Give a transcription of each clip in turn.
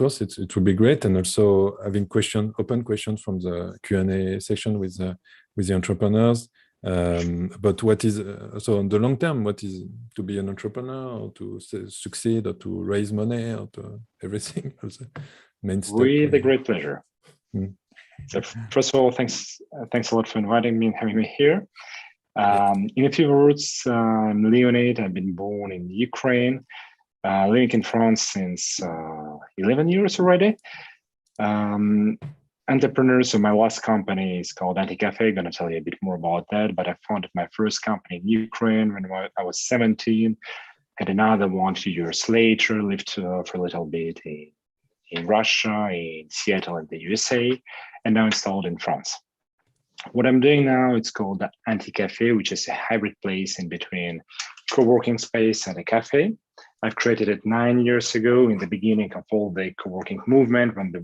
course, it would be great, and also having open questions from the Q&A section with the entrepreneurs. But what is so on the long term? What is to be an entrepreneur, or to succeed, or to raise money, or to everything? Also, main step. With a great pleasure. So first of all, thanks a lot for inviting me and having me here. In a few words, I'm Leonid. I've been born in Ukraine, living in France since 11 years already. Entrepreneur, so my last company is called ANTICAFE. I'm going to tell you a bit more about that, but I founded my first company in Ukraine when I was 17, had another one 2 years later, lived for a little bit in Russia, in Seattle in the USA, and now installed in France. What I'm doing now, it's called ANTICAFE, which is a hybrid place in between co-working space and a cafe. I've created it 9 years ago in the beginning of all the co-working movement, when the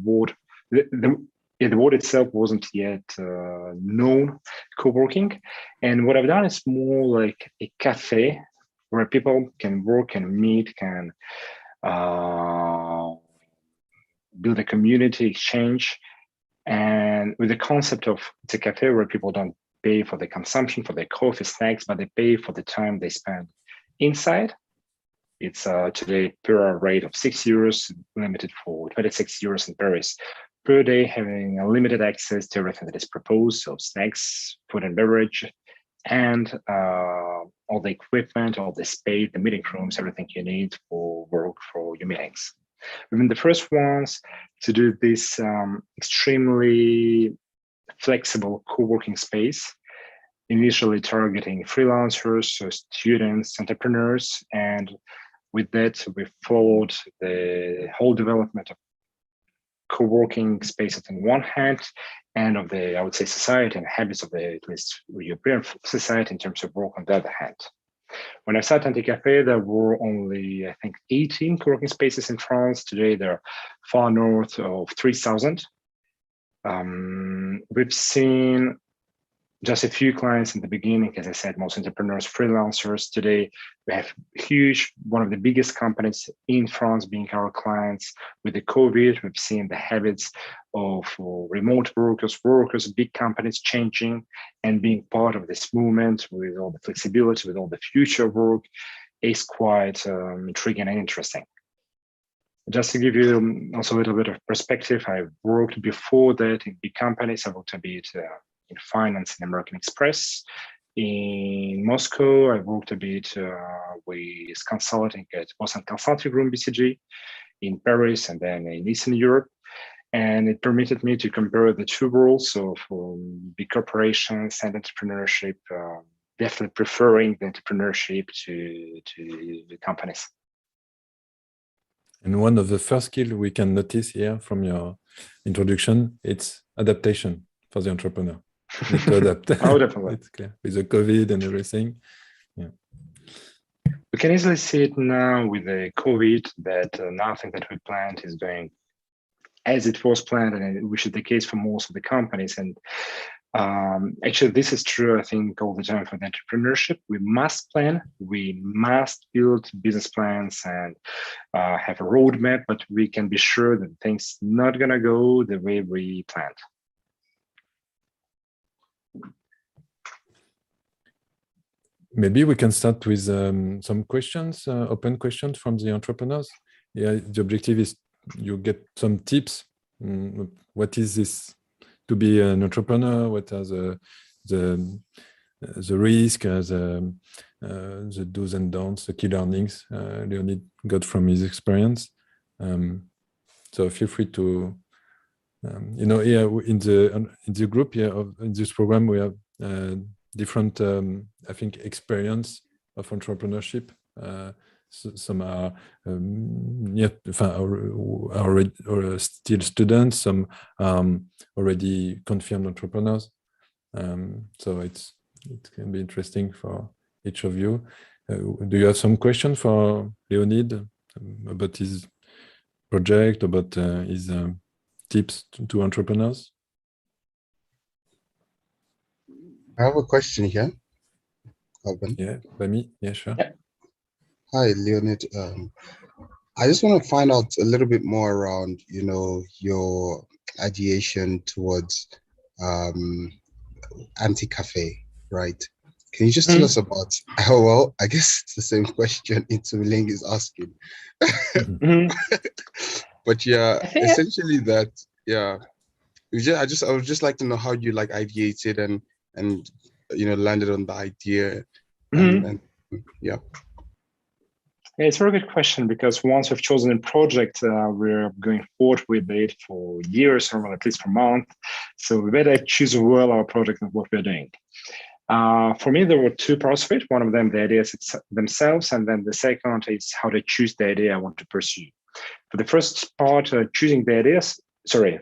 word itself wasn't yet known, co-working. And what I've done is more like a cafe where people can work and meet, can build a community, exchange. And with the concept of it's a cafe where people don't pay for the consumption, for their coffee, snacks, but they pay for the time they spend inside. It's today per rate of €6, limited for 26 euros in Paris per day, having limited access to everything that is proposed, so snacks, food and beverage, and all the equipment, all the space, the meeting rooms, everything you need for work, for your meetings. We've been the first ones to do this extremely flexible co-working space, initially targeting freelancers, so students, entrepreneurs, and with that, we followed the whole development of co-working spaces on one hand, and of the, I would say, society and habits of the, at least European society in terms of work on the other hand. When I started ANTICAFE, there were only, I think, 18 co-working spaces in France. Today, they're far north of 3,000. We've seen just a few clients in the beginning, as I said, most entrepreneurs, freelancers. Today, we have one of the biggest companies in France being our clients. With the COVID, we've seen the habits of remote workers, big companies changing, and being part of this movement with all the flexibility, with all the future work is quite intriguing and interesting. Just to give you also a little bit of perspective, I worked before that in big companies. I worked a bit in finance in American Express. In Moscow, I worked a bit with consulting at Boston Consulting Group, BCG, in Paris, and then in Eastern Europe. And it permitted me to compare the two worlds of big corporations and entrepreneurship, definitely preferring the entrepreneurship to the companies. And one of the first skills we can notice here from your introduction, it's adaptation for the entrepreneur. Need to adapt. Oh, definitely. It's clear. With the COVID and everything. Yeah. We can easily see it now with the COVID that nothing that we planned is going as it was planned, and which is the case for most of the companies. And actually, this is true, I think, all the time for the entrepreneurship. We must plan, we must build business plans and have a roadmap, but we can be sure that things not gonna go the way we planned. Maybe we can start with some questions, open questions from the entrepreneurs. Yeah, the objective is you get some tips. What is this to be an entrepreneur? What are the risk, the do's and don'ts, the key learnings Leonid got from his experience? So feel free to, you know, here in the group here in this program we have different, I think, experience of entrepreneurship. Some are are still students, some already confirmed entrepreneurs. So it can be interesting for each of you. Do you have some questions for Leonid about his project, about his tips to entrepreneurs? I have a question here, Alban. Yeah, by me. Yeah, sure. Yeah. Hi, Leonid. I just want to find out a little bit more around, your ideation towards ANTICAFE, right? Can you just tell us about, oh, well, I guess it's the same question Interling is asking. Mhm. But yeah, I think essentially that, yeah. I would just like to know how you like ideated and landed on the idea and yeah. Yeah, it's a very good question, because once we've chosen a project, we're going forward with it for years or at least for months. So we better choose well our project and what we're doing. For me, there were two parts of it. One of them, the ideas themselves, and then the second is how to choose the idea I want to pursue. For the first part, choosing the ideas,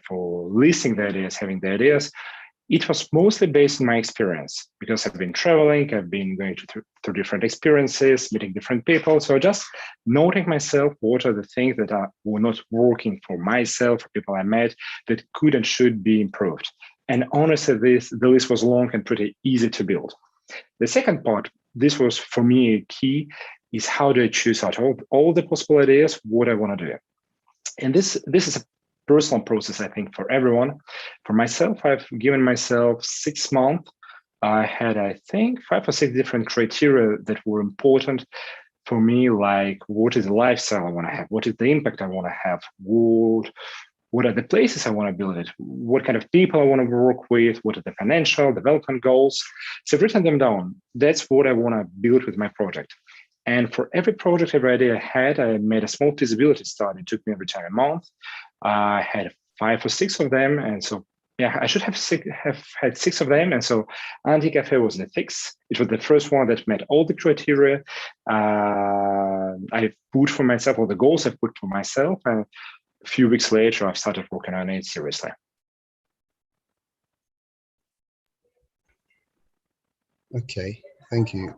for listing the ideas, having the ideas, it was mostly based on my experience, because I've been traveling, I've been going through different experiences, meeting different people. So just noting myself, what are the things that were not working for myself, for people I met, that could and should be improved. And honestly, the list was long and pretty easy to build. The second part, this was for me key, is how do I choose out all the possible ideas, what I want to do. And this is a personal process, I think, for everyone. For myself, I've given myself 6 months. I had, I think, 5 or 6 different criteria that were important for me, like what is the lifestyle I want to have, what is the impact I want to have, what are the places I want to build it, what kind of people I want to work with, what are the financial development goals. So I've written them down. That's what I want to build with my project. And for every project, every idea I had, I made a small feasibility study. It took me every time a month. I had 5 or 6 of them. And so, yeah, I should have had 6 of them. And so ANTICAFE was the 6th. It was the first one that met all the criteria. I put for myself all the goals I put for myself. And a few weeks later, I've started working on it seriously. Okay, thank you.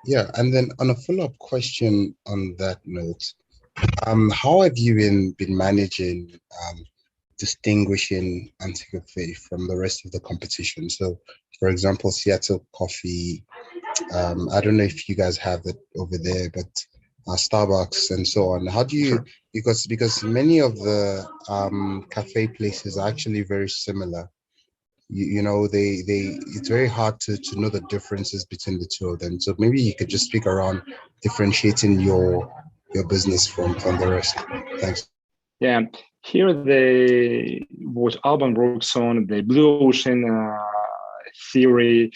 Yeah, and then on a follow-up question on that note, how have you been managing distinguishing ANTICAFE from the rest of the competition? So, for example, Seattle Coffee, I don't know if you guys have it over there, but Starbucks and so on. How do you, because many of the cafe places are actually very similar. It's very hard to know the differences between the two of them. So maybe you could just speak around differentiating your business from the rest. Thanks. Yeah, here what Alban works on, the blue ocean theory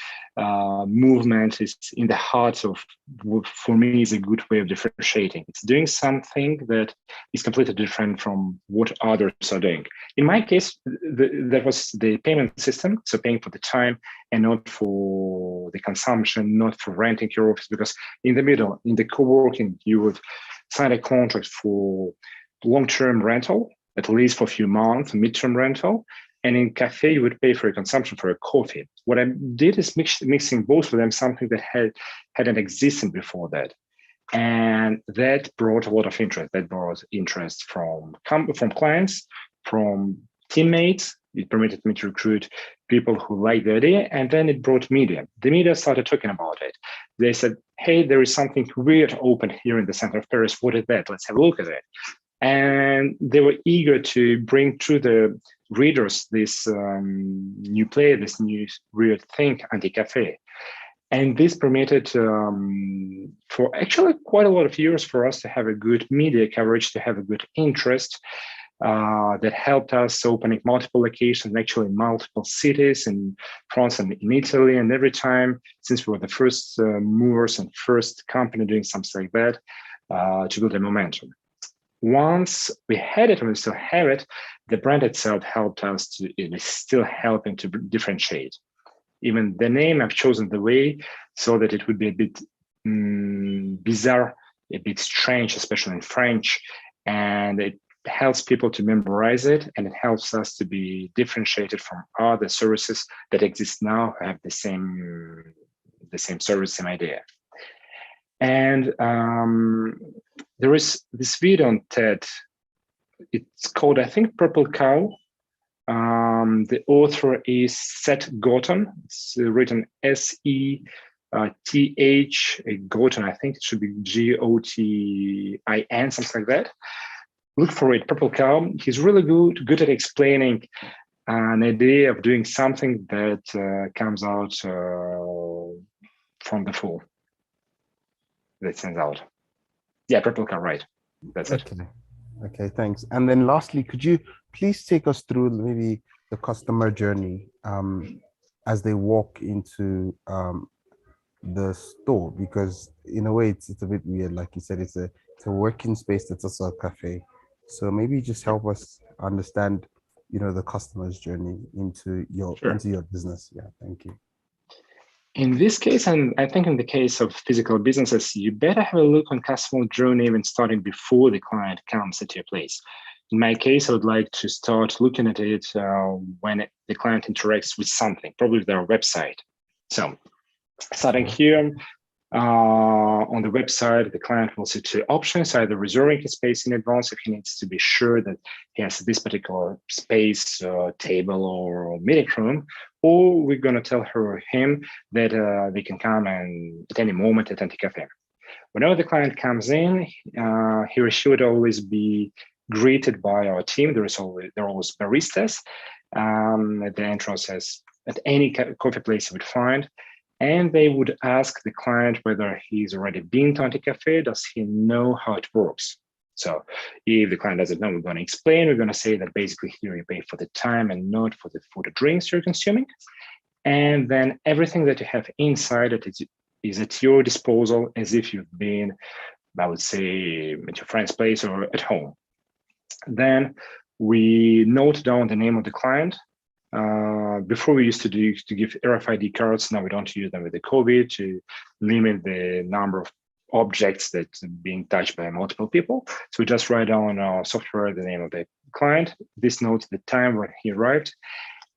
movement is in the heart of what for me is a good way of differentiating. It's doing something that is completely different from what others are doing. In my case, that was the payment system, so paying for the time and not for the consumption, not for renting your office, because in the middle, in the co-working, you would sign a contract for long-term rental, at least for a few months, mid-term rental. And in cafe, you would pay for your consumption for a coffee. What I did is mixing both of them, something that hadn't existed before that. And that brought a lot of interest. That brought interest from clients, from teammates. It permitted me to recruit people who liked the idea. And then it brought media. The media started talking about it. They said, hey, there is something weird open here in the center of Paris. What is that? Let's have a look at it. And they were eager to bring to the readers this new play, this new weird thing, ANTICAFE. And this permitted for actually quite a lot of years for us to have a good media coverage, to have a good interest that helped us opening multiple locations, actually in multiple cities in France and in Italy. And every time, since we were the first movers and first company doing something like that, to build a momentum. Once we had it and we still have it, the brand itself helped us to, it is still helping to differentiate. Even the name, I've chosen the way so that it would be a bit bizarre, a bit strange, especially in French. And it helps people to memorize it, and it helps us to be differentiated from other services that exist now, have the same service, same idea. And there is this video on TED. It's called, I think, Purple Cow. The author is Seth Godin. It's written SESSION-6. TH Gotin, I think it should be GOTIN, something like that. Look for it, Purple Cow. He's really good at explaining an idea of doing something that comes out from the full, that sends out. Yeah, Purple Cow, right. That's it. Okay, thanks. And then lastly, could you please take us through maybe the customer journey as they walk into the store? Because in a way, it's a bit weird. Like you said, it's a working space that's also a cafe. So maybe just help us understand, the customer's journey into your business. Yeah, thank you. In this case, and I think in the case of physical businesses, you better have a look on customer journey even starting before the client comes at your place. In my case, I would like to start looking at it when the client interacts with something, probably their website. So starting here, on the website, the client will see two options, either reserving his space in advance if he needs to be sure that he has this particular space, table or meeting room, or we're going to tell her or him that they can come and at any moment at ANTICAFE. Whenever the client comes in, he or she would always be greeted by our team. There are always baristas at the entrance at any coffee place you would find. And they would ask the client whether he's already been to ANTICAFE, does he know how it works? So if the client doesn't know, we're going to explain. We're going to say that basically here you pay for the time and not for the food or drinks you're consuming. And then everything that you have inside it is at your disposal as if you've been, I would say, at your friend's place or at home. Then we note down the name of the client. Before we used to give RFID cards, now we don't use them with the COVID to limit the number of objects that are being touched by multiple people. So we just write down our software the name of the client. This notes the time when he arrived,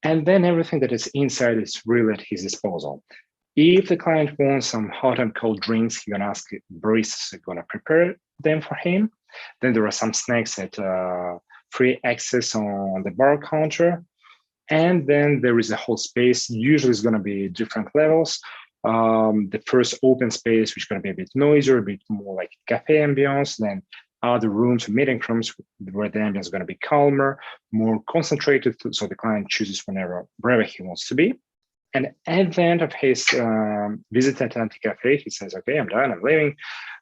and then everything that is inside is really at his disposal. If the client wants some hot and cold drinks, you're gonna ask baristas are gonna prepare them for him. Then there are some snacks at free access on the bar counter. And then there is a whole space, usually it's going to be different levels. The first open space, which is going to be a bit noisier, a bit more like cafe ambience, then other rooms, meeting rooms, where the ambience is going to be calmer, more concentrated, so the client chooses wherever he wants to be. And at the end of his visit at ANTICAFE, he says, okay, I'm done, I'm leaving.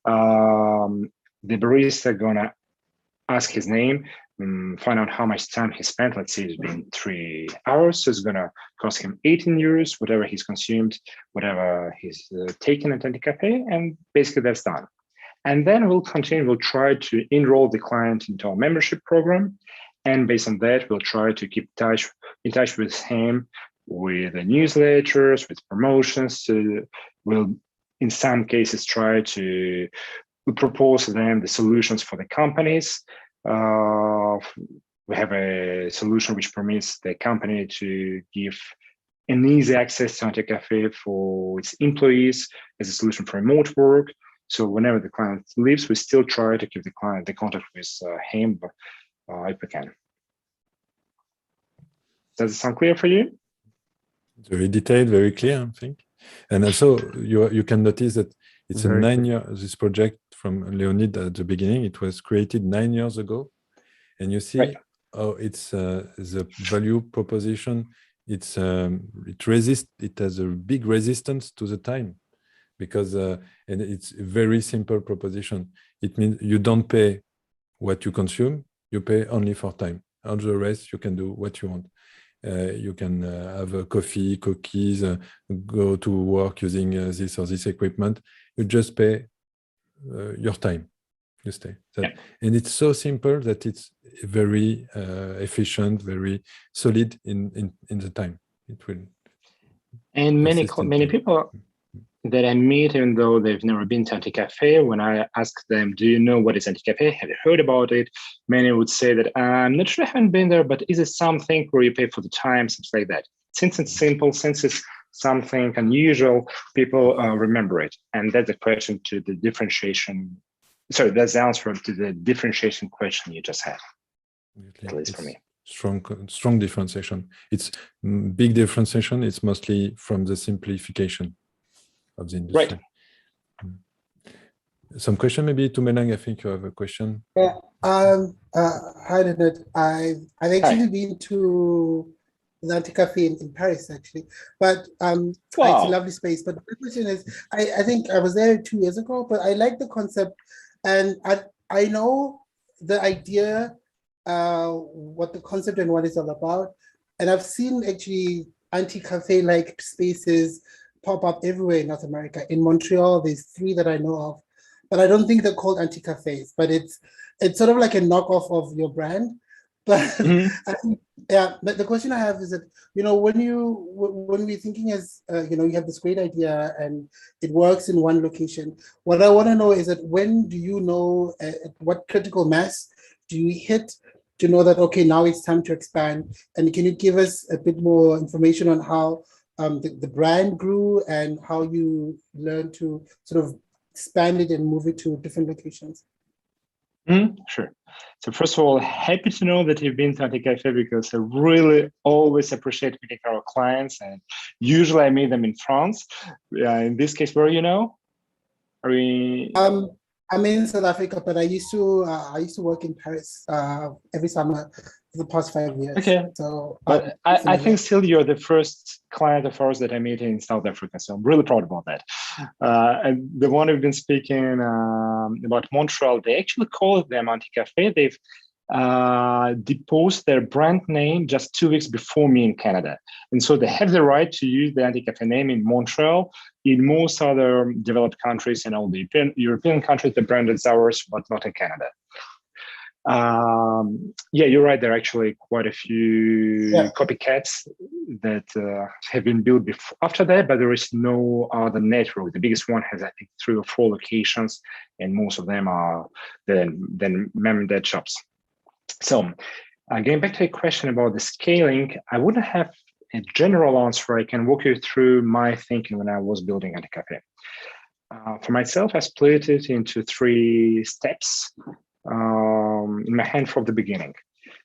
The barista going to ask his name, find out how much time he spent. Let's say it's been 3 hours. So it's going to cost him 18 euros, whatever he's consumed, whatever he's taken at ANTICAFE, and basically that's done. And then we'll continue, we'll try to enroll the client into our membership program. And based on that, we'll try to keep in touch with him with the newsletters, with promotions. We'll, in some cases, try to propose to them the solutions for the companies. We have a solution which permits the company to give an easy access to ANTICAFE for its employees as a solution for remote work. So whenever the client leaves, we still try to keep the client the contact with him if we can. Does it sound clear for you? Very detailed, very clear, I think. And also you can notice that it's a 9-year, this project from Leonid at the beginning, it was created 9 years ago. And you see how it's the value proposition, it has a big resistance to the time because, and it's a very simple proposition. It means you don't pay what you consume, you pay only for time. All the rest, you can do what you want. You can have a coffee, cookies, go to work using this or this equipment. You just pay your time. You stay. And it's so simple that it's very efficient, very solid in the time. It will. And many people that I meet, even though they've never been to ANTICAFE, when I ask them, do you know what is ANTICAFE? Have you heard about it? Many would say that I'm not sure, I haven't been there, but is it something where you pay for the time, something like that? Since it's simple, since it's something unusual, people remember it. And that's the question to the differentiation. Sorry, that's the answer to the differentiation question you just had, at least for me. Strong differentiation. It's big differentiation. It's mostly from the simplification of the industry. Some question maybe to Melang. I think you have a question. Yeah. Hi, Leonid. I've actually been to the ANTICAFE in Paris, actually, but it's a lovely space. But the question is, I think I was there 2 years ago, but I like the concept, and I know the idea, what the concept and what it's all about, and I've seen actually ANTICAFE like spaces pop up everywhere in North America. In Montreal, there's 3 that I know of, but I don't think they're called ANTICAFEs, but it's sort of like a knockoff of your brand. But I think, yeah, but the question I have is that, you know, when we're thinking as, you know, you have this great idea and it works in one location, what I want to know is that when do you know, what critical mass do you hit to know that, okay, now it's time to expand? And can you give us a bit more information on how the brand grew and how you learned to sort of expand it and move it to different locations? Sure. So first of all, happy to know that you've been to ANTICAFE, because I really always appreciate meeting our clients, and usually I meet them in France. In this case, where you know? Are we? I'm in South Africa, but I used to work in Paris every summer for the past 5 years. Okay. So, but I think still you're the first client of ours that I meet in South Africa, so I'm really proud about that. And the one we've been speaking about Montreal, they actually call them ANTICAFE. They've deposed their brand name just 2 weeks before me in Canada, and so they have the right to use the ANTICAFE name in Montreal. In most other developed countries and all the European countries, the brand is ours, but not in Canada. Yeah, you're right. There are actually quite a few copycats that have been built before, after that, but there is no other network. The biggest one has, I think, 3 or 4 locations, and most of them are then mom-and-dad shops. So getting back to a question about the scaling, I wouldn't have a general answer. I can walk you through my thinking when I was building ANTICAFE. For myself, I split it into 3 steps in my hand from the beginning.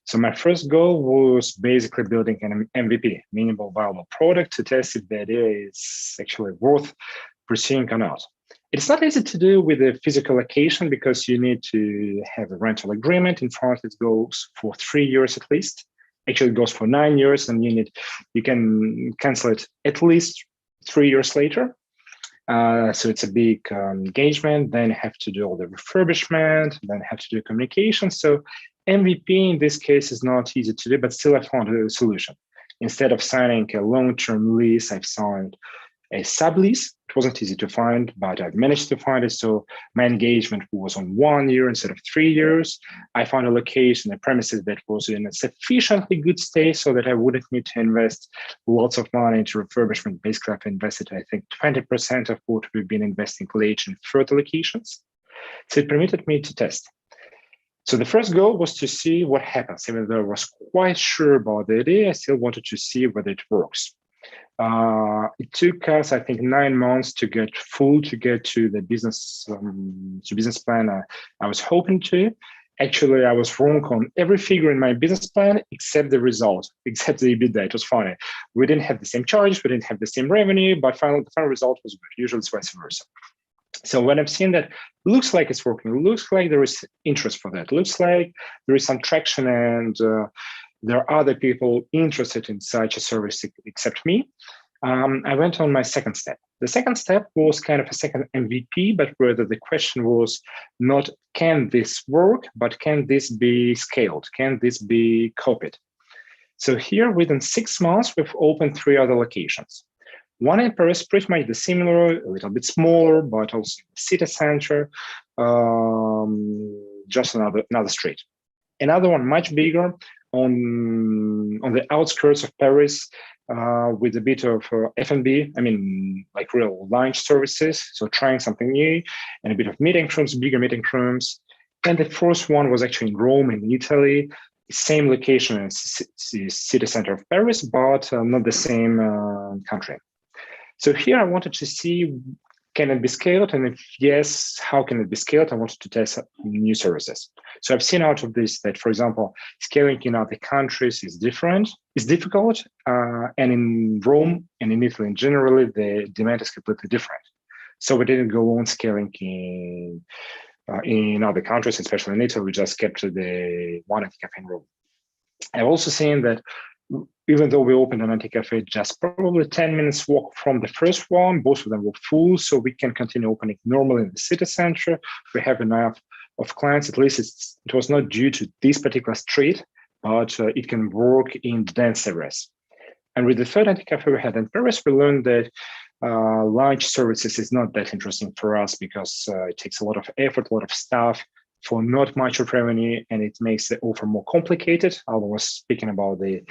So my first goal was basically building an MVP, minimal viable product, to test if the idea is actually worth pursuing or not. It's not easy to do with a physical location, because you need to have a rental agreement. In France, it goes for 3 years at least. Actually, it goes for 9 years, and you can cancel it at least 3 years later. So it's a big engagement. Then you have to do all the refurbishment, then have to do communication. So MVP in this case is not easy to do, but still I found a solution. Instead of signing a long-term lease, I've signed a sublease. It wasn't easy to find, but I've managed to find it. So my engagement was on 1 year instead of 3 years. I found a location, a premises that was in a sufficiently good state so that I wouldn't need to invest lots of money into refurbishment. Basically, I've invested, I think, 20% of what we've been investing later in further locations. So it permitted me to test. So the first goal was to see what happens. Even though I was quite sure about the idea, I still wanted to see whether it works. It took us, I think, 9 months to get to the business plan I was hoping to. Actually, I was wrong on every figure in my business plan except the result, except the EBITDA. It was funny. We didn't have the same charges, we didn't have the same revenue, but the final result was good. Usually it's vice versa. So when I've seen that, looks like it's working, looks like there is interest for that, looks like there is some traction, and there are other people interested in such a service except me, I went on my second step. The second step was kind of a second MVP, but whether the question was not can this work, but can this be scaled? Can this be copied? So here, within 6 months, we've opened 3 other locations. One in Paris, pretty much the similar, a little bit smaller, but also city center, just another street. Another one much bigger on the outskirts of Paris, with a bit of F&B, I mean, like real lunch services, so trying something new, and a bit of meeting rooms, bigger meeting rooms. And the first one was actually in Rome, in Italy, same location as the city center of Paris, but not the same country. So here I wanted to see, can it be scaled? And if yes, how can it be scaled? I wanted to test new services. So I've seen out of this that, for example, scaling in other countries is difficult. And in Rome and in Italy, generally, the demand is completely different. So we didn't go on scaling in other countries, especially in Italy. We just kept to the one ANTICAFE rule. I've also seen that even though we opened an ANTICAFE just probably 10 minutes walk from the first one, both of them were full, so we can continue opening normally in the city center. We have enough of clients, at least it was not due to this particular street, but it can work in dense areas. And with the third ANTICAFE we had in Paris, we learned that lunch services is not that interesting for us because it takes a lot of effort, a lot of staff for not much of revenue, and it makes the offer more complicated. I was speaking about the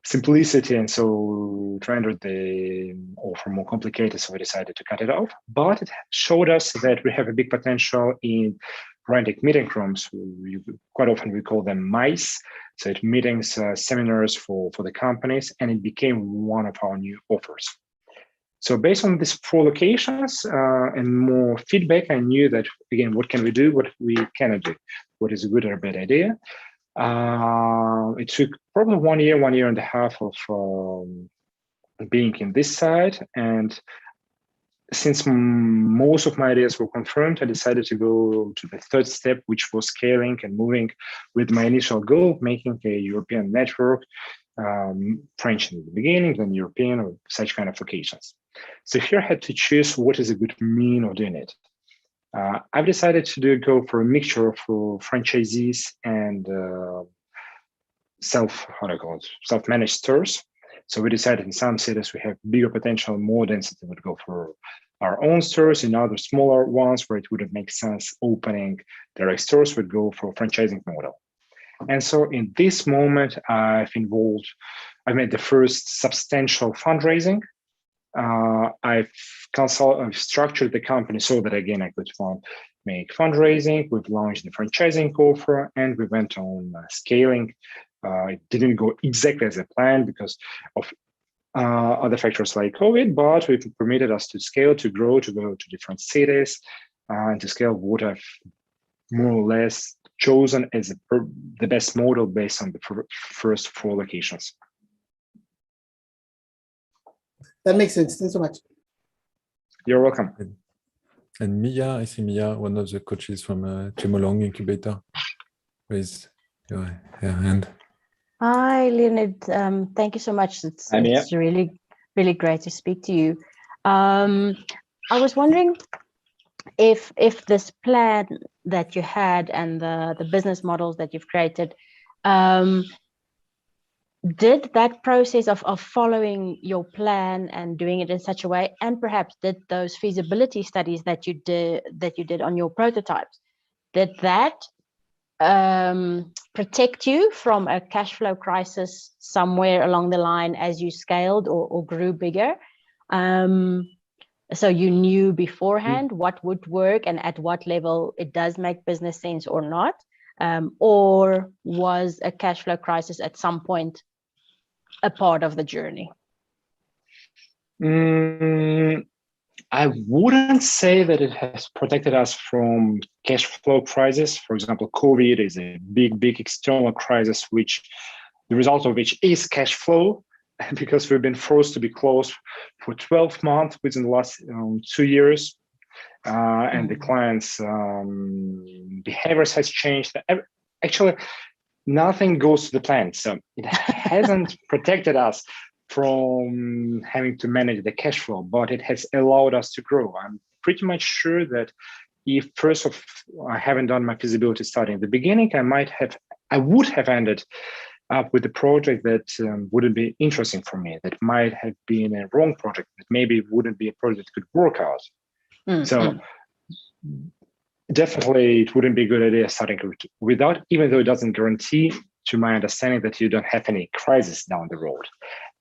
simplicity, and so to render the offer more complicated, so we decided to cut it off. But it showed us that we have a big potential in renting meeting rooms. Quite often we call them MICE, so it meetings, seminars for the companies, and it became one of our new offers. So based on these 4 locations and more feedback, I knew that, again, what can we do, what we cannot do, what is a good or a bad idea. It took probably 1 year and a half of being in this side. And since most of my ideas were confirmed, I decided to go to the third step, which was scaling and moving with my initial goal of making a European network, French in the beginning, then European, or such kind of locations. So here I had to choose what is a good mean of doing it. I've decided to go for a mixture of franchisees and self-managed stores. So we decided in some cities we have bigger potential, more density, would go for our own stores. In other smaller ones where it wouldn't make sense opening direct stores, would go for a franchising model. And so in this moment, I made the first substantial fundraising. I've structured the company so that, again, I could make fundraising. We've launched the franchising offer, and we went on scaling. It didn't go exactly as a plan because of other factors like COVID, but it permitted us to scale, to grow, to go to different cities, and to scale what I've more or less chosen as the best model based on the first 4 locations. That makes sense. Thanks so much. You're welcome. And Mia, I see Mia, one of the coaches from Chemolong Incubator. Raise your hand. Hi, Leonid. Thank you so much. It's really, really great to speak to you. I was wondering if this plan that you had and the business models that you've created, did that process of following your plan and doing it in such a way, and perhaps did those feasibility studies that you did on your prototypes, did that protect you from a cash flow crisis somewhere along the line as you scaled or grew bigger? So you knew beforehand what would work and at what level it does make business sense or not? Or was a cash flow crisis at some point a part of the journey? I wouldn't say that it has protected us from cash flow crisis. For example, COVID is a big external crisis, which the result of which is cash flow, because we've been forced to be closed for 12 months within the last 2 years. And the clients' behaviors has changed. Actually, nothing goes to the plan. So it hasn't protected us from having to manage the cash flow, but it has allowed us to grow. I'm pretty much sure that if I haven't done my feasibility study in the beginning, I would have ended up with a project that wouldn't be interesting for me, that might have been a wrong project, that maybe wouldn't be a project that could work out. So definitely it wouldn't be a good idea starting without, even though it doesn't guarantee, to my understanding, that you don't have any crisis down the road.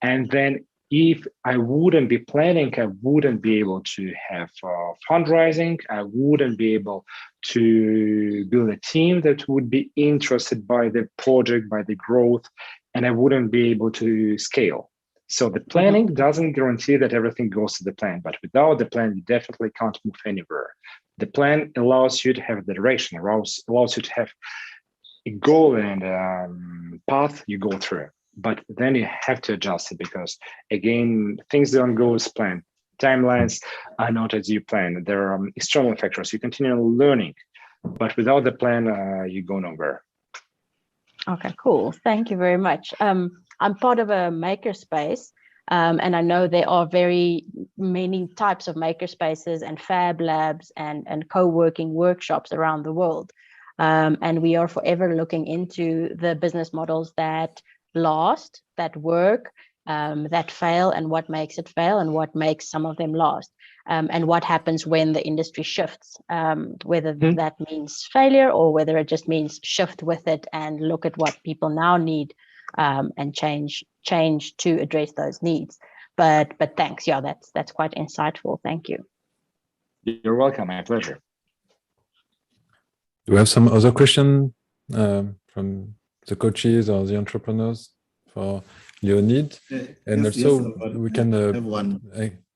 And then if I wouldn't be planning, I wouldn't be able to have fundraising. I wouldn't be able to build a team that would be interested by the project, by the growth, and I wouldn't be able to scale. So the planning doesn't guarantee that everything goes to the plan, but without the plan, you definitely can't move anywhere. The plan allows you to have the direction, allows you to have a goal and path you go through. But then you have to adjust it because, again, things don't go as planned. timelines are not as you plan. There are external factors. You continue learning, but without the plan, you go nowhere. Okay, cool. Thank you very much. I'm part of a makerspace, and I know there are very many types of makerspaces and fab labs and co-working workshops around the world. And we are forever looking into the business models that last, that work, that fail, and what makes it fail, and what makes some of them last, and what happens when the industry shifts, whether that means failure or whether it just means shift with it and look at what people now need, and change to address those needs. But thanks, yeah, that's quite insightful. Thank you. You're welcome. My pleasure. Do we have some other question from the coaches or the entrepreneurs for Leonid? And yes, also yes, we can have one.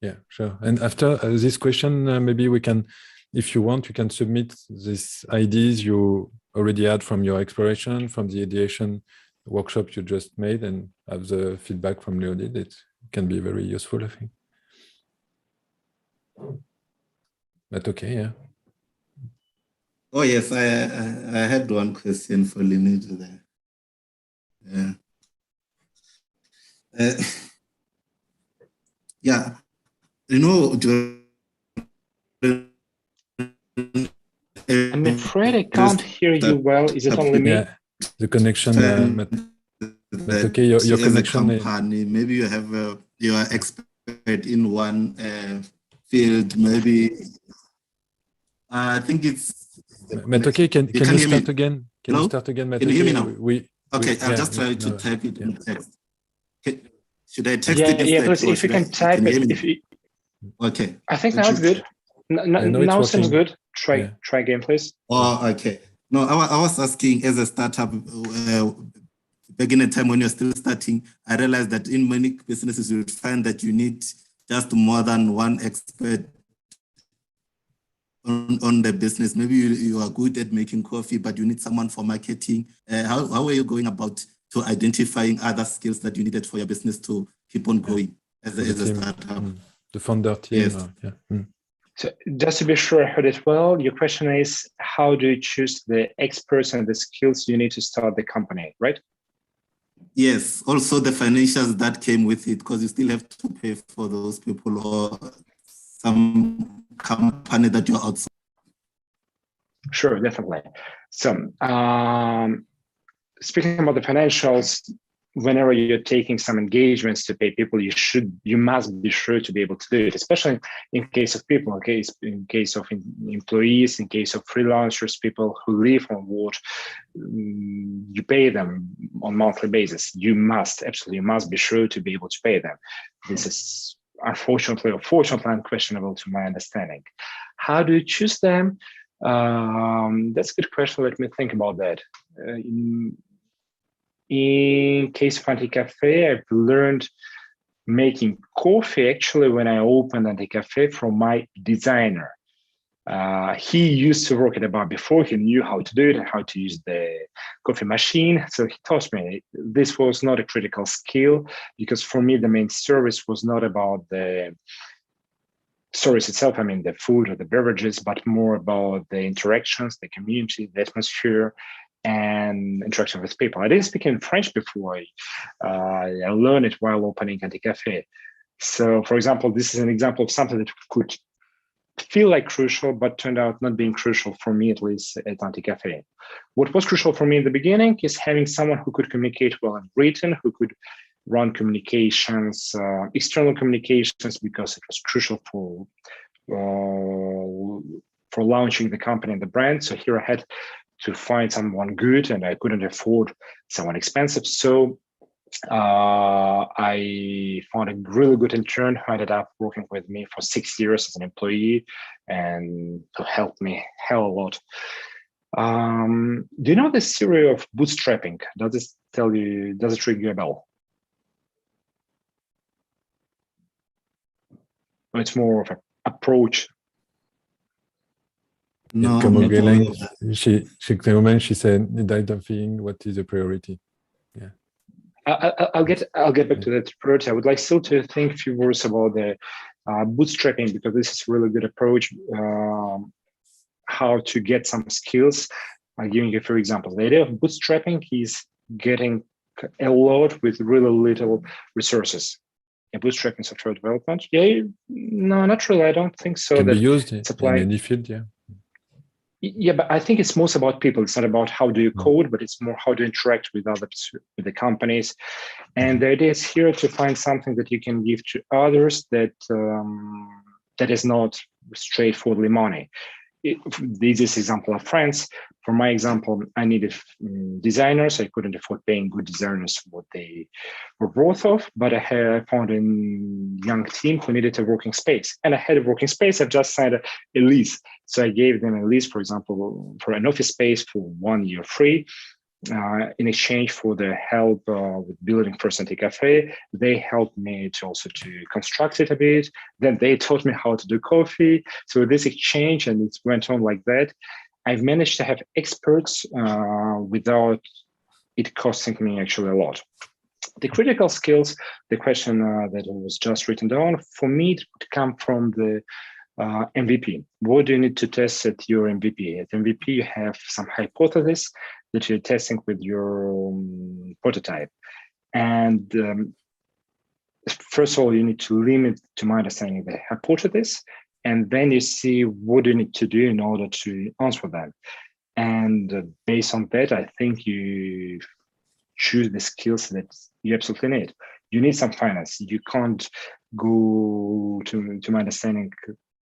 Yeah, sure. And after this question, maybe we can, if you want, you can submit these ideas you already had from your exploration, from the ideation workshop you just made, and have the feedback from Leonid. It can be very useful, I think. But okay, yeah. Oh yes, I had one question for Leonid there. Yeah, you know, I'm afraid I can't hear you well. Is it only me? Yeah, the connection. But okay, your connection. Company, maybe you have you are expert in one field. Maybe I think it's. But okay, can you start again? Can you start again? Can you hear me now? Okay, I'll just try to type it in text. Should I text it? Yeah, please, if you can type it. Okay. I think now it's good. Now it seems good. Try again, please. Oh, okay. No, I was asking, as a startup, back in a time when you're still starting, I realized that in many businesses you find that you need just more than one expert on the business. Maybe you are good at making coffee, but you need someone for marketing. How are you going about to identifying other skills that you needed for your business to keep on going as a startup? The founder team. Yes. So just to be sure I heard it well, your question is, how do you choose the experts and the skills you need to start the company, right? Yes. Also the financials that came with it, because you still have to pay for those people or some company that you're outside. Sure, definitely. So speaking about the financials, whenever you're taking some engagements to pay people, you must be sure to be able to do it, especially in case of people, in case of employees, in case of freelancers, people who live on what you pay them on monthly basis. You must be sure to be able to pay them. This is unfortunately or fortunately unquestionable to my understanding. How do you choose them? That's a good question. Let me think about that. In case of ANTICAFE, I've learned making coffee actually when I opened ANTICAFE from my designer. He used to work at a bar before. He knew how to do it and how to use the coffee machine. So he taught me. This was not a critical skill because for me, the main service was not about the service itself, I mean the food or the beverages, but more about the interactions, the community, the atmosphere, and interaction with people. I didn't speak in French before. I learned it while opening ANTICAFE. So, for example, this is an example of something that could feel like crucial, but turned out not being crucial for me, at least at ANTICAFE. What was crucial for me in the beginning is having someone who could communicate well in written, who could run communications, external communications, because it was crucial for launching the company and the brand. So here I had to find someone good, and I couldn't afford someone expensive. So I found a really good intern who ended up working with me for 6 years as an employee and who helped me hell a lot. Do you know the theory of bootstrapping? Does it ring you a bell? It's more of an approach. No, she said, what is the priority? Yeah. I'll get back to that priority. I would like still to think a few words about the bootstrapping, because this is a really good approach, how to get some skills. I'm giving you a few examples. The idea of bootstrapping is getting a lot with really little resources. In bootstrapping software development, no, not really. I don't think so. Can that be used in apply any field, yeah. Yeah, but I think it's most about people. It's not about how do you code, but it's more how to interact with others, with the companies. And the idea is here to find something that you can give to others that that is not straightforwardly money. The easiest example of France. For my example, I needed designers. I couldn't afford paying good designers what they were worth of, but I found a young team who needed a working space. And I had a working space. I just signed a lease. So I gave them a lease, for example, for an office space for 1 year free. In exchange for the help with building first ANTICAFE, they helped me to also to construct it a bit. Then they taught me how to do coffee. So this exchange, and it went on like that. I've managed to have experts without it costing me actually a lot. The critical skills, the question that was just written down, for me, it would come from the MVP. What do you need to test at your MVP? At MVP, you have some hypothesis that you're testing with your prototype. And first of all, you need to limit, to my understanding, the hypothesis. And then you see what you need to do in order to answer that. And based on that, I think you choose the skills that you absolutely need. You need some finance. You can't go, to my understanding,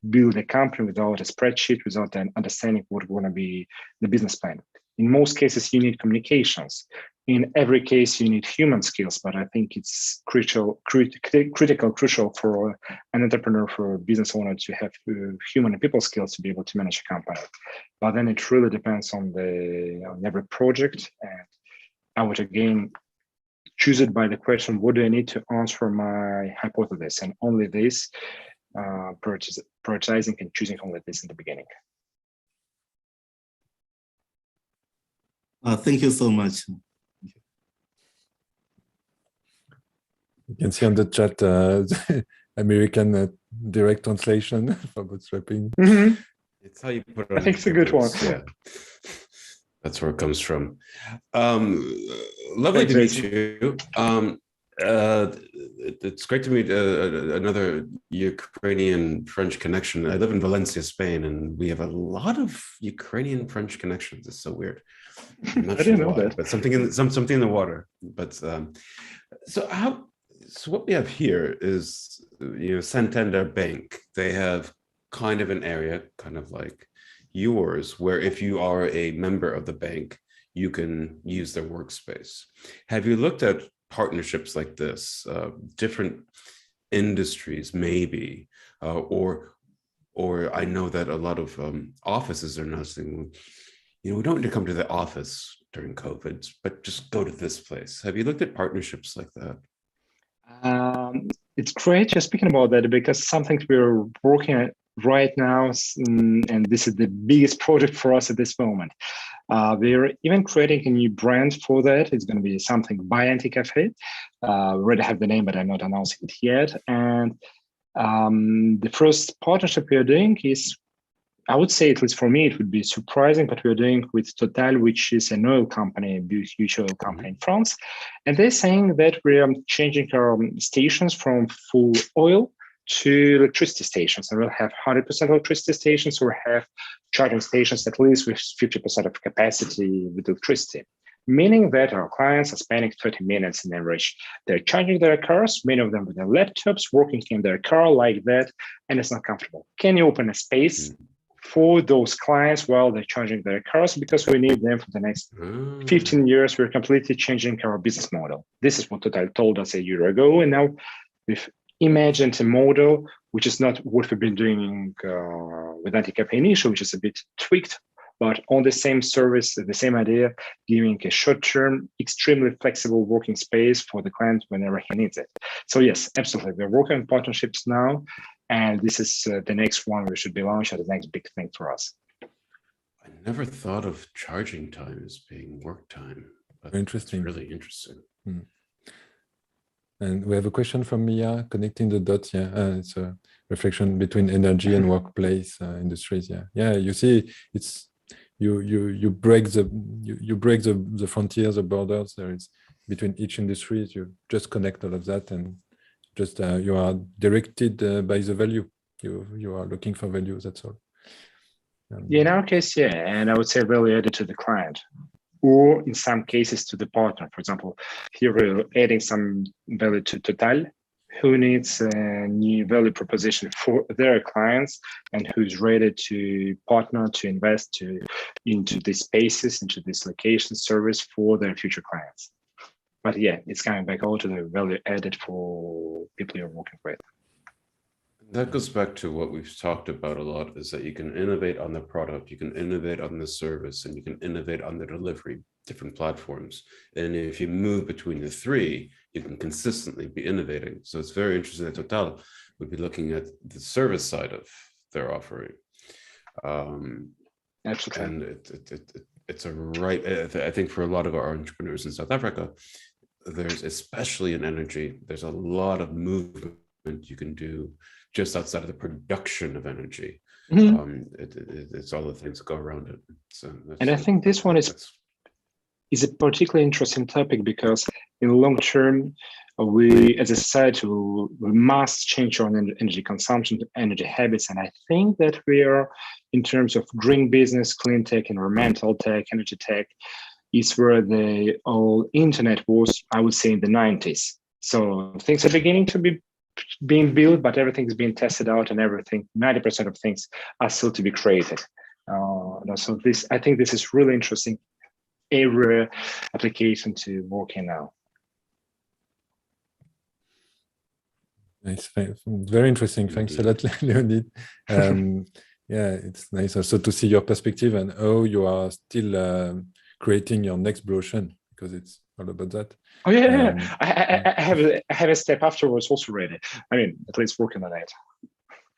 build a company without a spreadsheet, without an understanding what going to be the business plan. In most cases, you need communications. In every case, you need human skills, but I think it's crucial for an entrepreneur, for a business owner to have human and people skills to be able to manage a company. But then it really depends on every project. And I would again choose it by the question, what do I need to answer my hypothesis? And only this, prioritizing and choosing only this in the beginning. Thank you so much. You can see on the chat American direct translation for bootstrapping. Mm-hmm. It's how you put it on. I think it's a good one. Yeah, that's where it comes from. Lovely to meet you. It's great to meet another Ukrainian-French connection. I live in Valencia, Spain, and we have a lot of Ukrainian-French connections. It's so weird. I'm not sure why, but something in the water. But so what we have here is, Santander Bank. They have kind of an area, kind of like yours, where if you are a member of the bank, you can use their workspace. Have you looked at partnerships like this, different industries maybe, or I know that a lot of offices are now saying, we don't need to come to the office during COVID, but just go to this place. Have you looked at partnerships like that? It's great you're speaking about that, because something we're working at right now, and this is the biggest project for us at this moment. We're even creating a new brand for that. It's going to be something by ANTICAFE. We already have the name, but I'm not announcing it yet. And the first partnership we are doing is, I would say, at least for me, it would be surprising, but we're doing with Total, which is an oil company, a huge oil company in France. And they're saying that we're changing our stations from full oil to electricity stations. And we'll have 100% electricity stations, or have charging stations at least with 50% of capacity with electricity. Meaning that our clients are spending 30 minutes in average. They're charging their cars, many of them with their laptops, working in their car like that, and it's not comfortable. Can you open a space for those clients while they're charging their cars? Because we need them for the next 15 years. We're completely changing our business model. This is what Total told us a year ago. And now we've imagined a model which is not what we've been doing with ANTICAFE initially, which is a bit tweaked, but on the same service, the same idea, giving a short-term, extremely flexible working space for the client whenever he needs it. So yes, absolutely. We're working on partnerships now. And this is the next one we should be launching, the next big thing for us. I never thought of charging time as being work time. But interesting. Really interesting. And we have a question from Mia, connecting the dots. Yeah, it's a reflection between energy and workplace industries. Yeah, yeah. You see, it's you break the frontiers, the borders. There is between each industry. You just connect all of that, and just you are directed by the value. You are looking for value. That's all. Yeah, in our case, yeah, and I would say value added to the client, or in some cases to the partner. For example, here we're adding some value to Total, who needs a new value proposition for their clients and who's ready to partner, to invest into these spaces, into this location service for their future clients. But yeah, it's coming back all to the value added for people you're working with. That goes back to what we've talked about a lot, is that you can innovate on the product, you can innovate on the service, and you can innovate on the delivery, different platforms. And if you move between the three, you can consistently be innovating. So it's very interesting that Total would be looking at the service side of their offering. Absolutely. And it's a right, I think for a lot of our entrepreneurs in South Africa, there's, especially in energy, there's a lot of movement you can do just outside of the production of energy. It's all the things that go around it. So and I think this one is a particularly interesting topic, because in the long term, we as a society, we must change our energy consumption, energy habits. And I think that we are, in terms of green business, clean tech, environmental tech, energy tech, is where the whole internet was, I would say, in the 90s. So things are beginning to be being built, but everything's being tested out, and everything, 90% of things are still to be created. So this, I think this is really interesting area application to work in now. Nice, very interesting. Thanks a lot, Leonid. Yeah, it's nice also to see your perspective and how you are still creating your next brochure, because it's all about that. Oh yeah, I have a step afterwards also ready. I mean, at least working on it.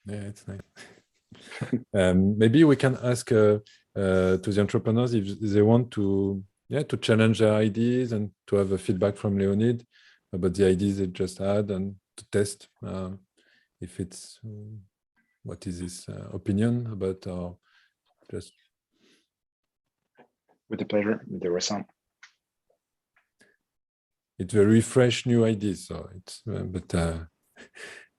Yeah, it's nice. Maybe we can ask to the entrepreneurs if they want to challenge their ideas and to have a feedback from Leonid about the ideas they just had, and to test if it's what is his opinion about, or just. With the pleasure. There were some. It's very fresh, new ideas. So it's, but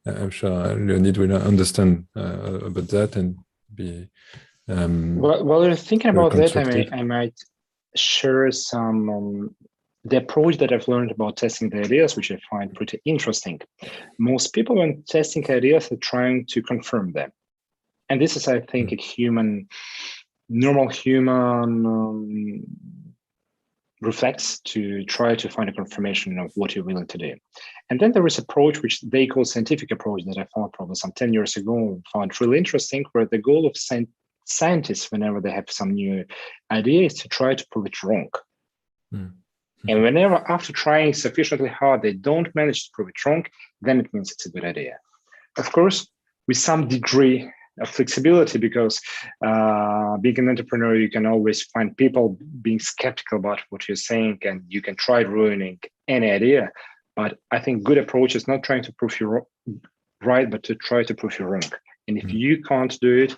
I'm sure Leonid will understand about that and be. While you're thinking about that, I might share some the approach that I've learned about testing the ideas, which I find pretty interesting. Most people, when testing ideas, are trying to confirm them, and this is, I think, a normal human reflex to try to find a confirmation of what you're willing to do. And then there is an approach which they call scientific approach, that I found probably some 10 years ago, found really interesting, where the goal of scientists, whenever they have some new idea, is to try to prove it wrong. And whenever, after trying sufficiently hard, they don't manage to prove it wrong, then it means it's a good idea. Of course, with some degree of flexibility, because being an entrepreneur, you can always find people being skeptical about what you're saying, and you can try ruining any idea. But I think good approach is not trying to prove you're right, but to try to prove you're wrong. And if you can't do it,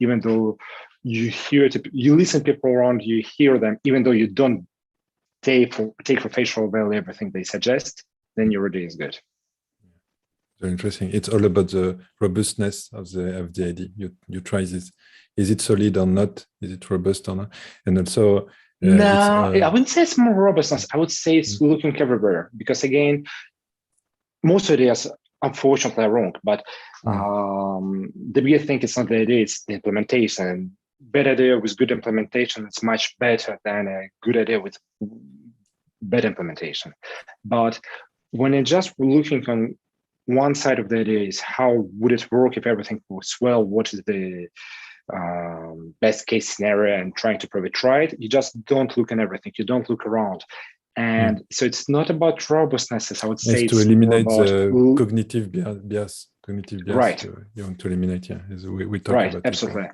even though you hear it, you listen to people around, you hear them, even though you don't take for facial value everything they suggest, then your idea is good. Very interesting. It's all about the robustness of the idea. You try this. Is it solid or not? Is it robust or not? And also, no, I wouldn't say it's more robustness. I would say it's looking everywhere, because again, most ideas, unfortunately, are wrong. But the bigger thing is not the idea; it's the implementation. Bad idea with good implementation is much better than a good idea with bad implementation. But when you're just looking on one side of the idea, is how would it work if everything works well? What is the best case scenario, and trying to prove it right? You just don't look at everything. You don't look around. And so it's not about robustness, as I would say. It's to eliminate the cognitive bias. Right. You want to eliminate, yeah. We talk right, about absolutely. it.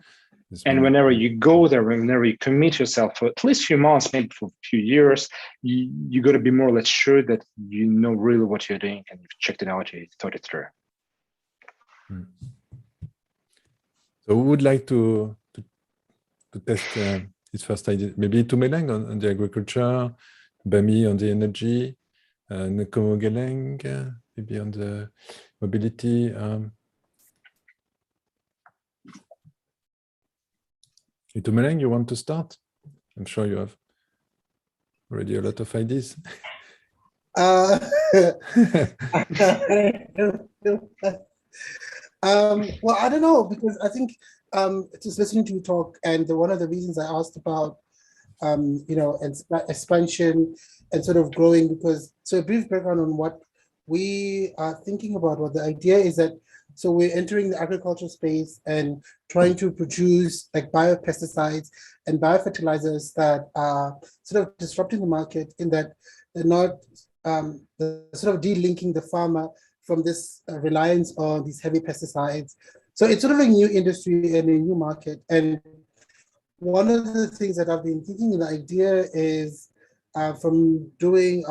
And whenever you go there, whenever you commit yourself for at least a few months, maybe for a few years, you got to be more or less sure that you know really what you're doing and you've checked it out, you thought it through. So who would like to test his first idea? Maybe Tumeleng on the agriculture, Bami on the energy, Nkomo Geleng maybe on the mobility. Tumeleng, you want to start? I'm sure you have already a lot of ideas. Well, I don't know, because I think just listening to you talk, and one of the reasons I asked about expansion and sort of growing, because so a brief background on what we are thinking about. What the idea is that, so we're entering the agricultural space and trying to produce like biopesticides and biofertilizers that are sort of disrupting the market, in that they're not sort of delinking the farmer from this reliance on these heavy pesticides. So it's sort of a new industry and a new market. And one of the things that I've been thinking, the idea is from doing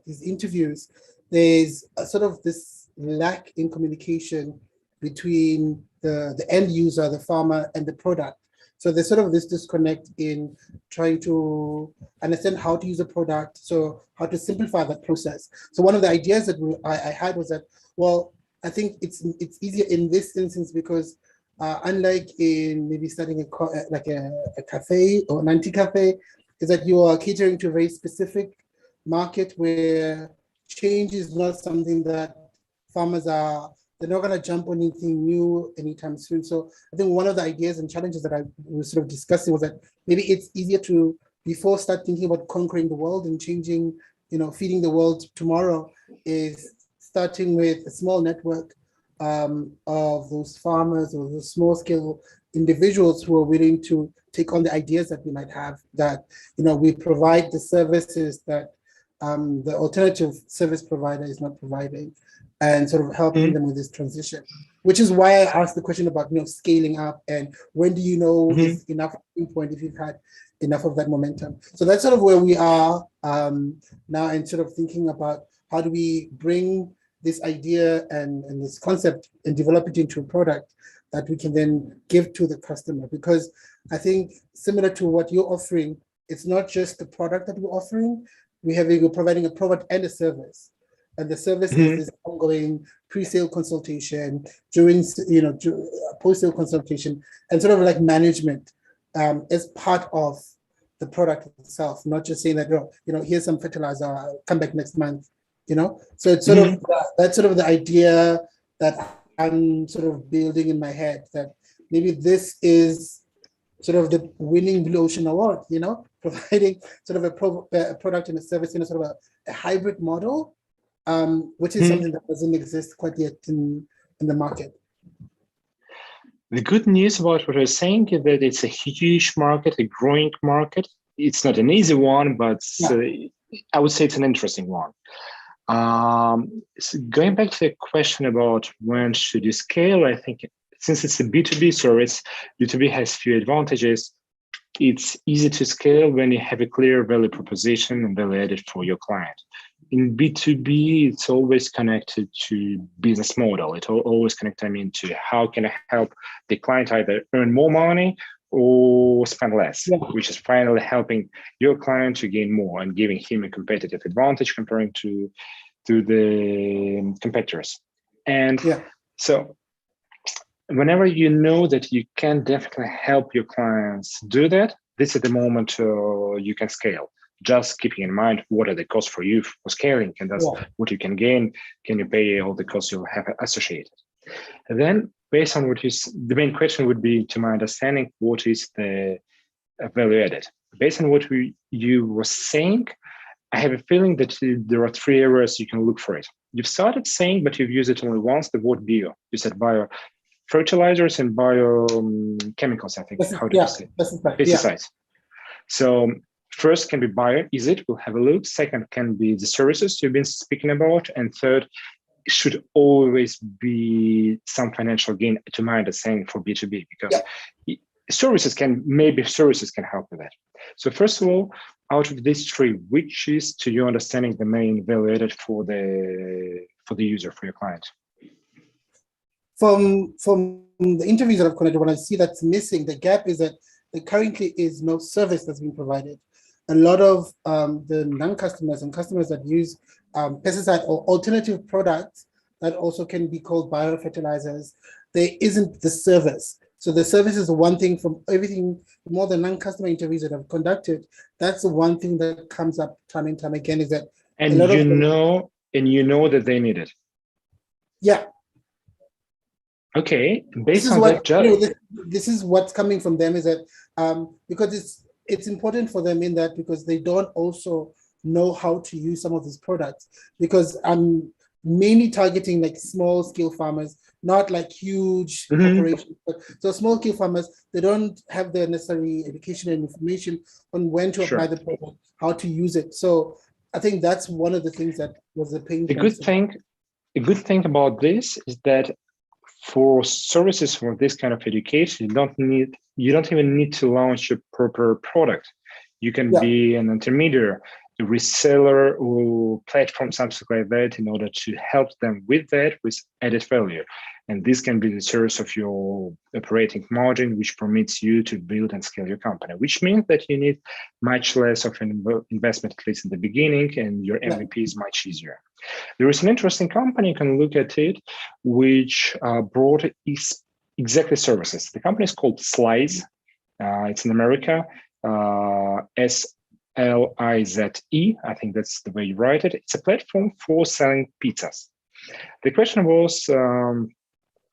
these interviews, there's sort of this lack in communication between the end user, the farmer, and the product. So there's sort of this disconnect in trying to understand how to use a product, so how to simplify that process. So one of the ideas that I had was that, well, I think it's easier in this instance because unlike in maybe starting a cafe or an ANTICAFE, is that you are catering to a very specific market where change is not something that farmers they're not going to jump on anything new anytime soon. So I think one of the ideas and challenges that I was sort of discussing was that maybe it's easier to, before start thinking about conquering the world and changing, feeding the world tomorrow, is starting with a small network of those farmers or those small scale individuals who are willing to take on the ideas that we might have, that, we provide the services that the alternative service provider is not providing, and sort of helping them with this transition, which is why I asked the question about, scaling up, and when do you know is enough point if you've had enough of that momentum. So that's sort of where we are now, and sort of thinking about how do we bring this idea and this concept and develop it into a product that we can then give to the customer. Because I think similar to what you're offering, it's not just the product that we're offering, we're providing a product and a service. And the service is this ongoing pre-sale consultation, during, post-sale consultation, and sort of like management as part of the product itself, not just saying that, here's some fertilizer, come back next month, So it's sort of, that's sort of the idea that I'm sort of building in my head, that maybe this is sort of the winning Blue Ocean Award, providing sort of a product and a service in a sort of a hybrid model, which is something that doesn't exist quite yet in the market. The good news about what you're saying is that it's a huge market, a growing market. It's not an easy one, but I would say it's an interesting one. So going back to the question about when should you scale, I think since it's a B2B service, B2B has few advantages. It's easy to scale when you have a clear value proposition and value added for your client. In B2B, it's always connected to business model. It always connected to how can I help the client either earn more money or spend less, which is finally helping your client to gain more and giving him a competitive advantage comparing to the competitors. And so whenever you know that you can definitely help your clients do that, this is the moment you can scale. Just keeping in mind what are the costs for you for scaling, and that's what you can gain. Can you pay all the costs you'll have associated? And then based on the main question would be, to my understanding, what is the value added? Based on what you were saying, I have a feeling that there are 3 areas you can look for it. You've started saying, but you've used it only once, the word bio. You said bio fertilizers and biochemicals, I think. How did you say? Pesticides. So first can be bio, is it? We'll have a look. Second can be the services you've been speaking about. And third, should always be some financial gain, to my understanding, for B2B, because services can help with that. So first of all, out of these three, which is, to your understanding, the main value added for the user, for your client? From the interviews that I've conducted, when I see that's missing, the gap is that there currently is no service that's being provided. A lot of the non-customers and customers that use pesticide or alternative products that also can be called biofertilizers, there isn't the service. So the service is the one thing from everything, more than non-customer interviews that I've conducted, that's the one thing that comes up time and time again, is that you know that they need it. Yeah. Okay, based on that, this is what's coming from them, is that because it's important for them in that, because they don't also know how to use some of these products, because I'm mainly targeting like small scale farmers, not like huge corporations. So small scale farmers, they don't have the necessary education and information on when to apply the product, how to use it. So I think that's one of the things that was the pain. A good thing about this is that for services for this kind of education, you don't even need to launch a proper product. You can be an intermediary, a reseller or platform, something like that, in order to help them with that, with added value. And this can be the source of your operating margin, which permits you to build and scale your company, which means that you need much less of an investment, at least in the beginning, and your MVP is much easier. There is an interesting company, you can look at it, which brought exactly services. The company is called Slize. It's in America, SLIZE, I think that's the way you write it. It's a platform for selling pizzas. The question was,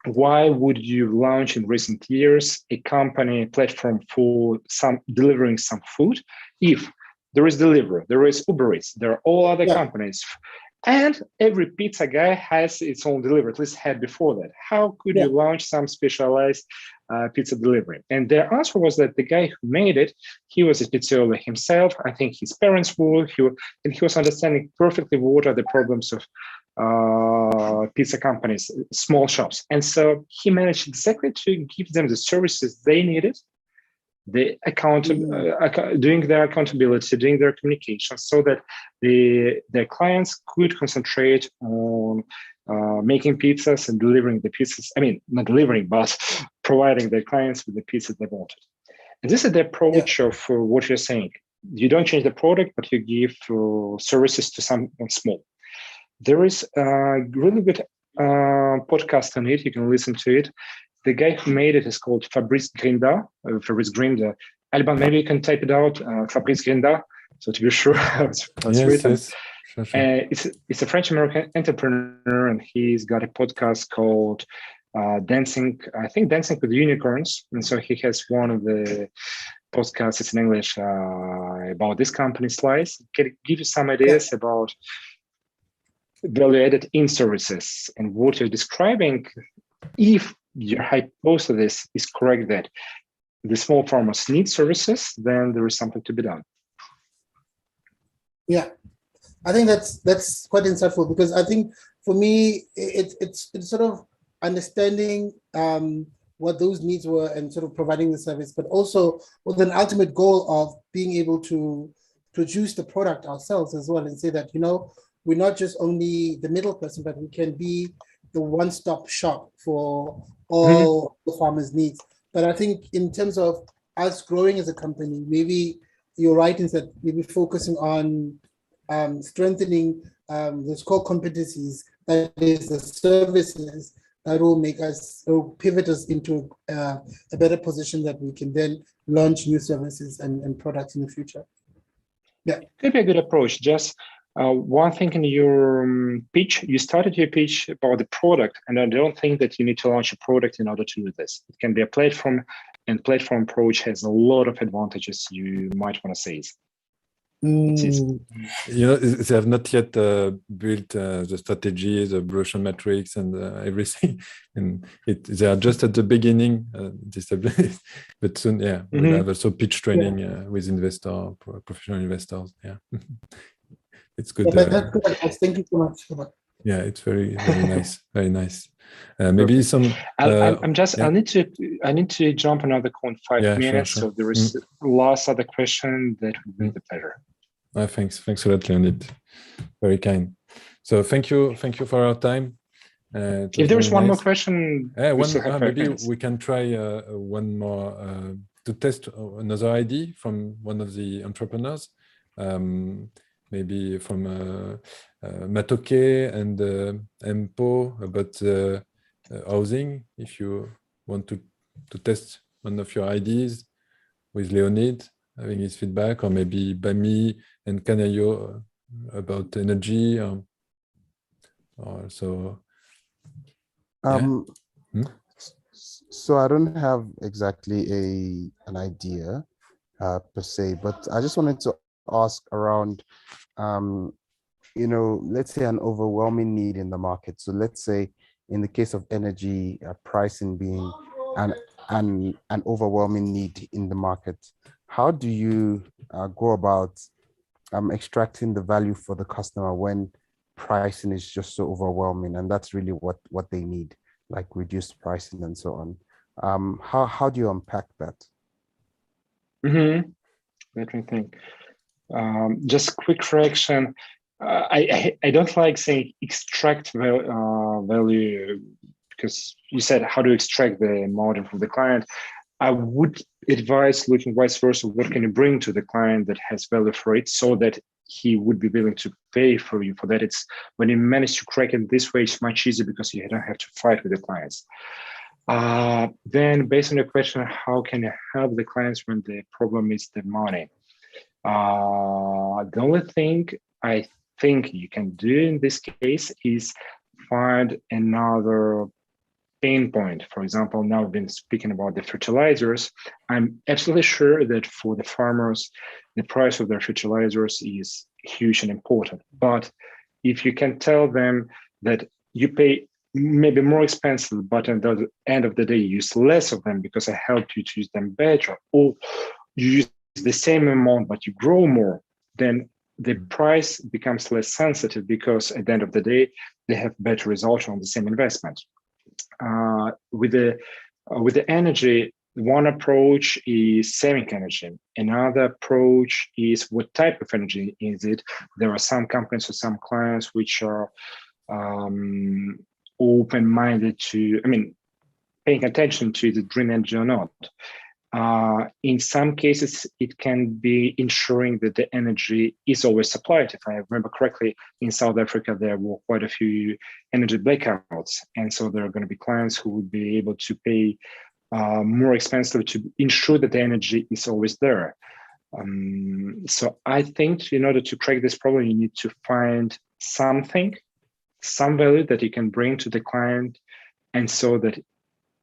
why would you launch in recent years a platform for delivering some food if there is Deliveroo, there is Uber Eats, there are all other companies, and every pizza guy has its own delivery, at least had before that. How could you launch some specialized pizza delivery? And their answer was that the guy who made it, he was a pizzaiolo himself. I think his parents were, and he was understanding perfectly what are the problems of pizza companies, small shops. And so he managed exactly to give them the services they needed, the doing their accountability, doing their communication, so that their clients could concentrate on making pizzas and delivering the pizzas. I mean, not delivering, but providing their clients with the pizzas they wanted. And this is the approach of what you're saying. You don't change the product, but you give services to someone small. There is a really good podcast on it. You can listen to it. The guy who made it is called Fabrice Grinda. Alban, maybe you can type it out, Fabrice Grinda, so to be sure it's written. Yes. Sure. It's a French-American entrepreneur, and he's got a podcast called Dancing with Unicorns. And so he has one of the podcasts, it's in English, about this company, Slize. Can give you some ideas about value added in services and what you're describing. If your hypothesis is correct that the small farmers need services, then there is something to be done. Yeah, I think that's quite insightful, because I think for me it's sort of understanding what those needs were and sort of providing the service, but also with an ultimate goal of being able to produce the product ourselves as well, and say that, we're not just only the middle person, but we can be the one-stop shop for all the farmers' needs. But I think in terms of us growing as a company, maybe you're right in that maybe focusing on strengthening those core competencies, that is the services that will pivot us into a better position that we can then launch new services and products in the future. Yeah, could be a good approach. Just one thing in your pitch, you started your pitch about the product, and I don't think that you need to launch a product in order to do this. It can be a platform, and platform approach has a lot of advantages you might want to seize. They have not yet built the strategy, the brochure metrics, and everything, and they are just at the beginning. But soon, we'll have also pitch training with professional investors. Yeah. It's good. That's good. Thank you so much for that. Yeah, it's very nice, very nice. Maybe some. I'm just. Yeah. I need to jump another call in 5 minutes. Sure. So there is last other question that would be the pleasure. Thanks a lot, Leonid. Very kind. So thank you for our time. If there is one more question, maybe we can try one more to test another ID from one of the entrepreneurs. Maybe from Matoke and Empo about housing. If you want to test one of your ideas with Leonid, having his feedback, or maybe Bami and Kanayo about energy, or so. So I don't have exactly an idea per se, but I just wanted to ask around, let's say an overwhelming need in the market. So let's say in the case of energy, pricing being an overwhelming need in the market, how do you go about extracting the value for the customer when pricing is just so overwhelming, and that's really what they need, like reduced pricing and so on? How do you unpack that? Let me think. Just quick correction. I don't like saying extract value, because you said how to extract the margin from the client. I would advise looking vice versa. What can you bring to the client that has value for it, so that he would be willing to pay for you for that? It's when you manage to crack it this way, it's much easier because you don't have to fight with the clients. Then based on your question, how can you help the clients when the problem is the money? The only thing I think you can do in this case is find another pain point. For example, now we've been speaking about the fertilizers. I'm absolutely sure that for the farmers, the price of their fertilizers is huge and important. But if you can tell them that you pay maybe more expensive, but at the end of the day, you use less of them because I helped you to use them better, or you use the same amount, but you grow more, then the price becomes less sensitive because at the end of the day, they have better results on the same investment. With the energy, one approach is saving energy. Another approach is what type of energy is it. There are some companies or some clients which are open-minded to, paying attention to the green energy or not. In some cases, it can be ensuring that the energy is always supplied. If I remember correctly, in South Africa, there were quite a few energy blackouts. And so there are going to be clients who would be able to pay more expensive to ensure that the energy is always there. So I think in order to crack this problem, you need to find something, some value that you can bring to the client, and so that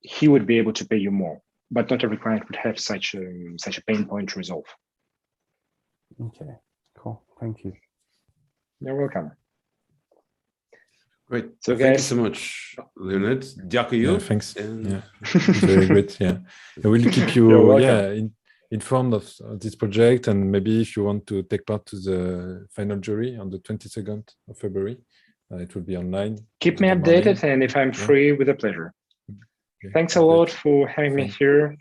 he would be able to pay you more. But not every client would have such a pain point to resolve. Okay, cool. Thank you. You're welcome. Great. So thank you guys, so much, Leonid. Дякую. Thanks. And... Yeah, it's very great. Yeah, I will keep you informed of this project, and maybe if you want to take part to the final jury on the 22nd of February, it will be online. Keep me updated, and if I'm free, with a pleasure. Okay. Thanks a lot for having me here.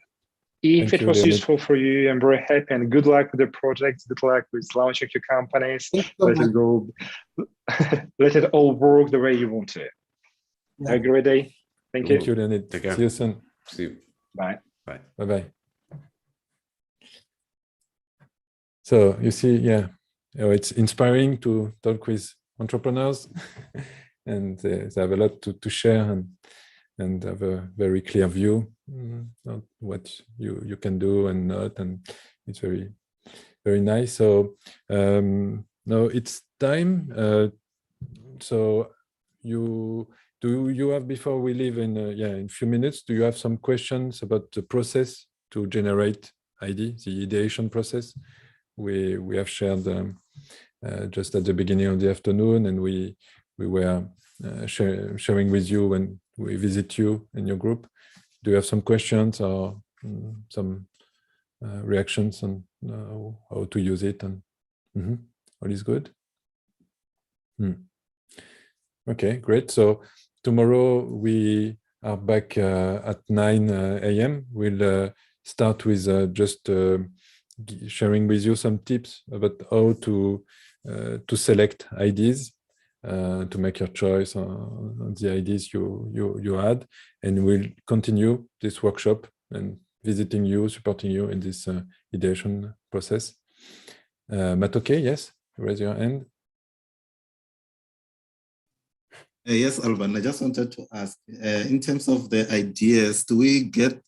If it was useful for you, I'm very happy, and good luck with the project. Good luck with launching your companies. Let it go. Let it all work the way you want to. Have a great day. Thank you. Thank you, Leonid. Take care. See you soon. See you. Bye. Bye. Bye-bye. So you see, it's inspiring to talk with entrepreneurs, and they have a lot to share, and have a very clear view of what you can do and not, and it's very, very nice. So now it's time. So do you have, before we leave in a few minutes, do you have some questions about the process to generate ID, the ideation process? We have shared just at the beginning of the afternoon, and we were sharing with you when we visit you in your group. Do you have some questions or some reactions on how to use it? And all is good. Okay, great. So tomorrow we are back at 9 a.m. We'll start with just sharing with you some tips about how to select IDs, to make your choice on the IDs you add, and we'll continue this workshop and visiting you, supporting you in this ideation process. Matoke, yes, raise your hand. Yes, Alban, I just wanted to ask, in terms of the ideas, do we get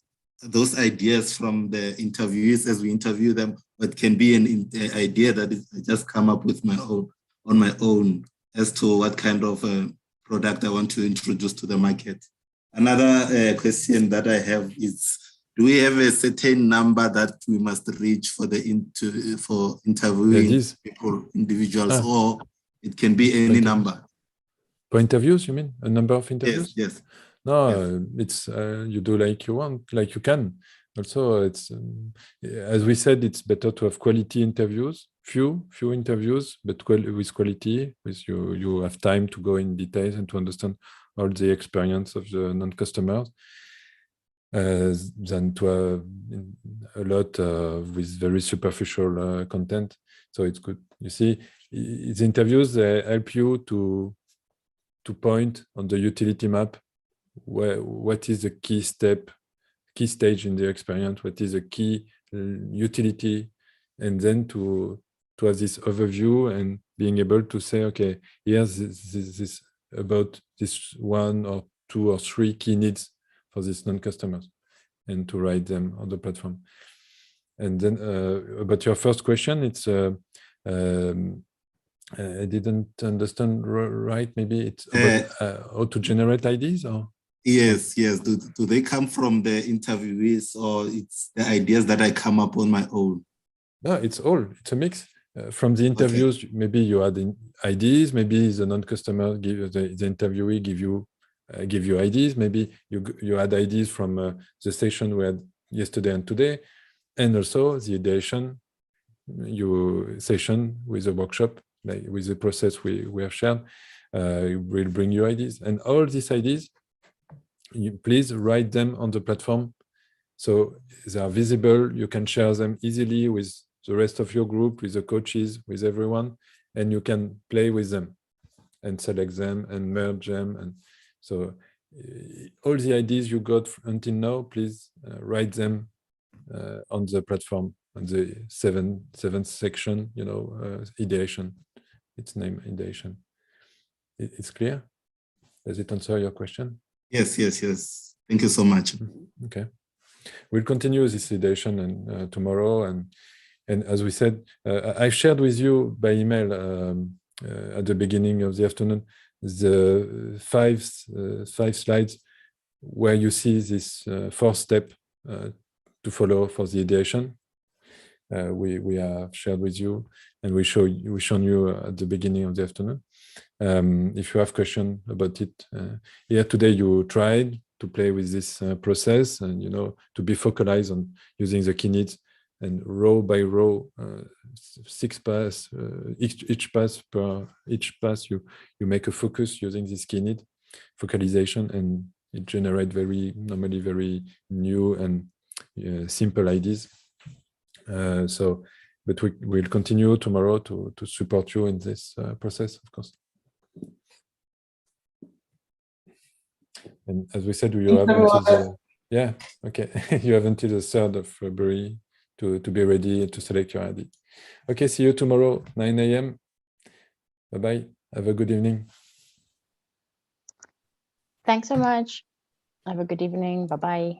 those ideas from the interviewees as we interview them? Or it can be an idea that I just come up with on my own as to what kind of product I want to introduce to the market. Another question that I have is, do we have a certain number that we must reach for for interviewing people, individuals, or it can be any number? For interviews, you mean? A number of interviews? Yes. No, yes. It's you do like you want, like you can. Also, it's as we said, it's better to have quality interviews, few interviews, but with quality, with you have time to go in details and to understand all the experience of the non-customers, than to have a lot with very superficial content. So it's good. You see, the interviews help you to point on the utility map what is the key stage in the experience, what is the key utility, and then to have this overview and being able to say, okay, here's this about this 1 or 2 or 3 key needs for these non-customers, and to write them on the platform. And then about your first question, it's I didn't understand right. Maybe it's about how to generate IDs, or? Yes. Do they come from the interviewees, or it's the ideas that I come up on my own? No, it's all. It's a mix. From the interviews, okay. Maybe you add in IDs. Maybe the non-customer the interviewee give you IDs. Maybe you add IDs from the session we had yesterday and today, and also the ideation session with the workshop, like with the process we have shared, will bring you IDs. And all these IDs, please write them on the platform so they are visible. You can share them easily with the rest of your group, with the coaches, with everyone, and you can play with them and select them and merge them. And so all the IDs you got until now, please write them on the platform, on the seventh section, ideation. It's named ideation. It's clear? Does it answer your question? Yes. Thank you so much. Okay. We'll continue this ideation and tomorrow. And as we said, I shared with you by email at the beginning of the afternoon the five slides where you see this 4th step to follow for the ideation. We have shared with you, and we shown you at the beginning of the afternoon. If you have questions about it, here today you tried to play with this process, and to be focalized on using the key needs, and row by row, 6 pass, each pass you make a focus using this key need focalization, and it generates normally very new and simple ideas. But we'll continue tomorrow to support you in this process, of course. And as we said, you have until you have until the 3rd of February to be ready to select your ID. Okay, see you tomorrow, 9 a.m. Bye-bye. Have a good evening. Thanks so much. Have a good evening. Bye-bye.